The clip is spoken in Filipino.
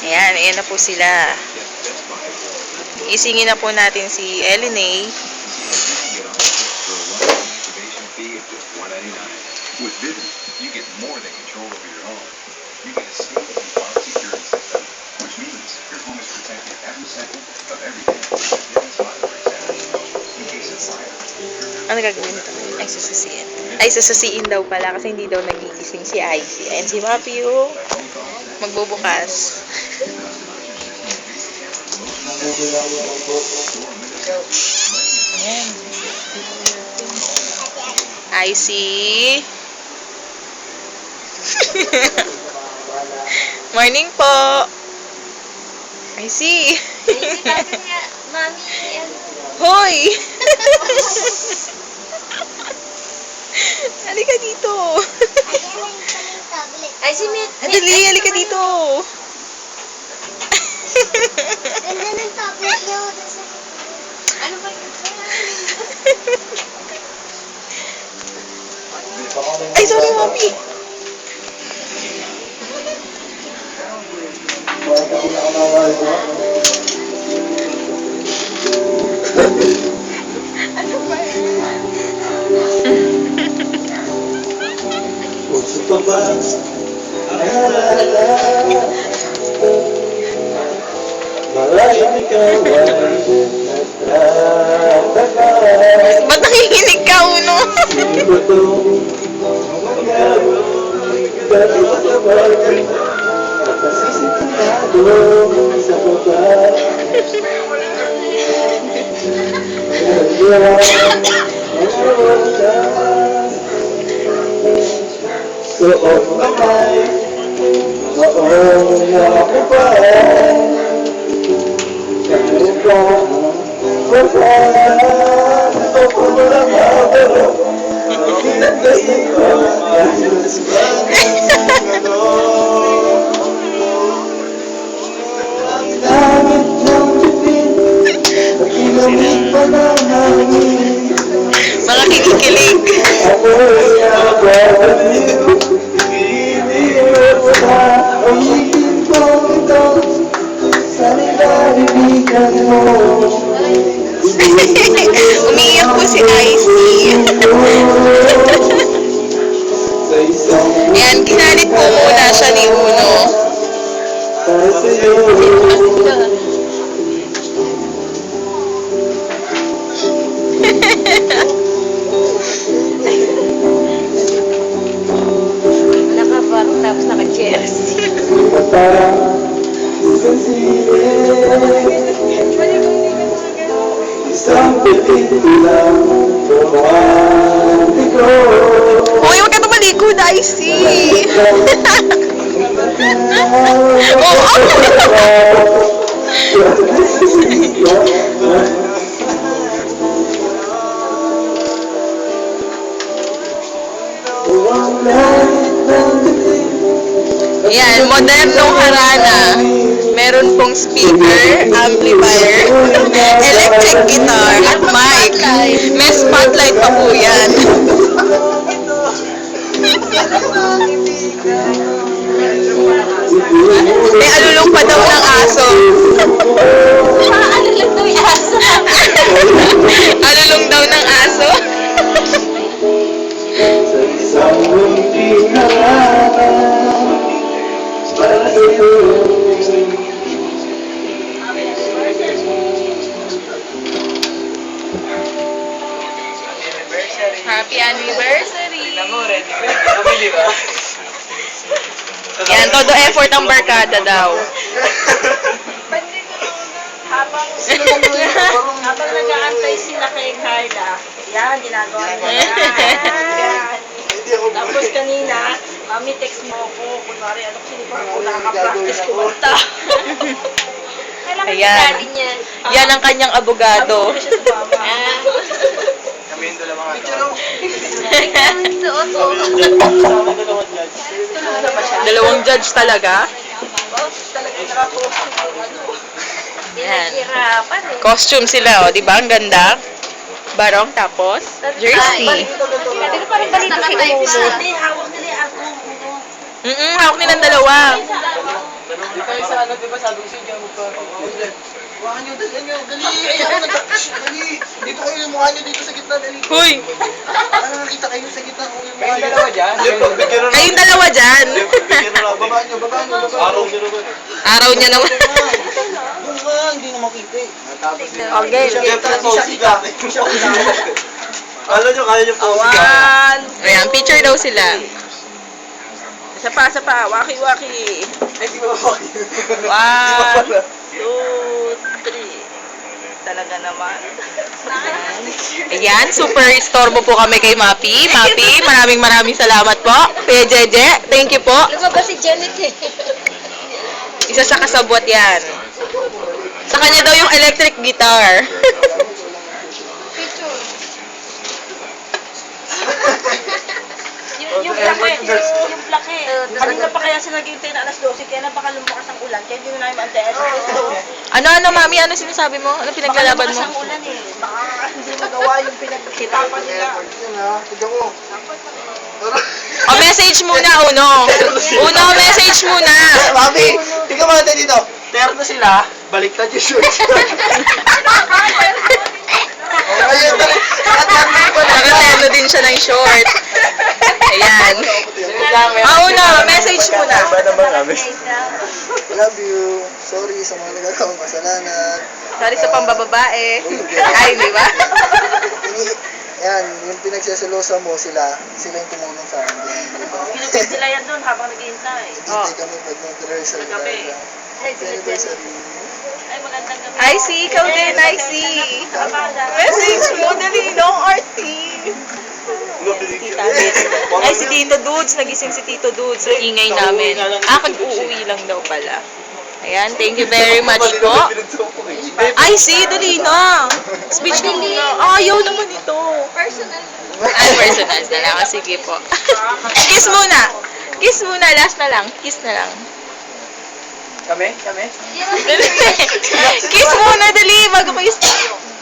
Ayan, ayan na po sila. Isingin na po natin si Elena. With Vivint, you get more than control over your home. You get a state-of-the-art security system, which means your home is protected every second of every day. Vivint's fire example. In case of fire, Ano gagawin ito? Ay, sususiin. Ay, sususiin daw pala kasi hindi daw nagigising si Icy. Ayan si Mapi yung magbubukas. Ayan. Icy. Morning po. Icy. Mami, Hoy! Halika dito. ay si Mit. Dali, halika dito. Ganda ng tablet niyo. Ano ba yun? Ay, sorry, Mami. Ano ba yun? Puso pa ba ang naalala? Malayang ikaw ay nagtataka. Ba't nanginginig ka, Uno? Hindi ba itong magagawin? Dalawa sabay nakasisintado sa baba. Suot kamay, noong nakapay. Kaya ko, masalan, ito ko lang ako. Pinagdasin ko, dahil sa bagay ano. Ang langit ng bibig, nakilamig pa ng hangin. Mga kinikilig. Ako'y nababaliw, iniiwas na ang ngipin ko ito sa nilalibigan mo. Umiiyak po si Icy. Sa isang Ayan, kinalit po muna siya ni Uno. para sa'yo. Nakabarong tapos naka-jersey. Parang isang silid, isang pelikulang romantiko. Hoy, huwag ka tumalikod, Icy. Yan, modernong harana. Meron pong speaker, amplifier, electric guitar, at mic. May spotlight pa po yan. May alulong pa daw ng aso. Ano lang daw yung aso? Alulong daw ng aso. Sa isang munting halaman para sa'yo. Happy anniversary! Yan, todo effort ang barkada daw. Habang nag-aantay sila kay Carla, yan, ginagawa ko yan. Yan. Tapos kanina, mami text mo ako, kunwari, ano sinipang ko, nakaka-practice kumanta. Kailangan Ayan. yung daddy niya. Yan ang kanyang abogado. Sabi ko siya sa mama. Suot ko. Dalawang judge talaga. Talagang nakapost yung ano. Pinaghirapan eh. Costume sila, oh, di ba? Ang ganda. Barong, tapos jersey. Hindi ko parang balito si Uno. Hindi, hawak nila yung ako. Hawak nilang dalawa. Dito kayo sa ano, di ba sabi ko sa inyo, Huwakan nyo, dali. Ayan, dali. Dito kayo yung mukha nyo dito sa gitna, dali. Huy! Para nakita kayo sa gitna kung yung mukha nyo. Dalawa dyan? Kayong dalawa dyan. Babaan nyo. Araw nyo naman. Araw niya naman. Doon nga, hindi na makita eh. Okay. Kala nyo, kaya nyo Awan. Ayan, picture daw sila. Isa pa. Waki-waki. Ay, di ba ba? 1, 2, 3. Talaga naman. Ayan, super istorbo po kami kay Mapi. Mapi, maraming salamat po. Kuya Jeje, thank you po. Lumabas si Janet eh. Isa sa kasabwat yan. Sa kanya daw yung electric guitar. Picture. Yung plake. Kanina pa kaya sila naghihintay na alas 12, kaya na baka lumakas ang ulan, kaya hindi na namin antayin. Ano, Mami? Ano sinasabi mo? Ano pinaglalaban Lumakas ang mo? ulan eh. Baka hindi magawa yung pinagkitapan nila. Tignan mo. O, message muna, Uno. Uno, message muna. Mami, tingnan mo natin dito. Terno sila, baliktad yung shorts. Ayun, dali. Nakaterno din siya ng short. Ayan. Uno, message muna. Love you. Sorry sa mga nagagawang kasalanan. Sorry sa pambababae. Ay, di ba? Yan, yung pinagsaselosa mo sila yung tumulong sa akin. Pinupit sila yan doon habang naghihintay. Hindi kami pag nag-rehearsal. Gabi. Anniversary. Ay, magandang gabi. I see, ikaw din, I see. Message mo, dali, no, artist. Tita Liz. Ay, si Tito Dudes. Nagising si Tito Dudes. Sa ingay namin. Uuwi lang daw pala. Ayan, thank you very much po. Ay, see, dali na. Speech mo muna. Ayaw naman ito. Personal. Ay, personal na lang. Sige po. Kiss muna. Kiss muna. Last na lang. Kiss na lang. Kami? Kiss muna, dali. Bago kayo start.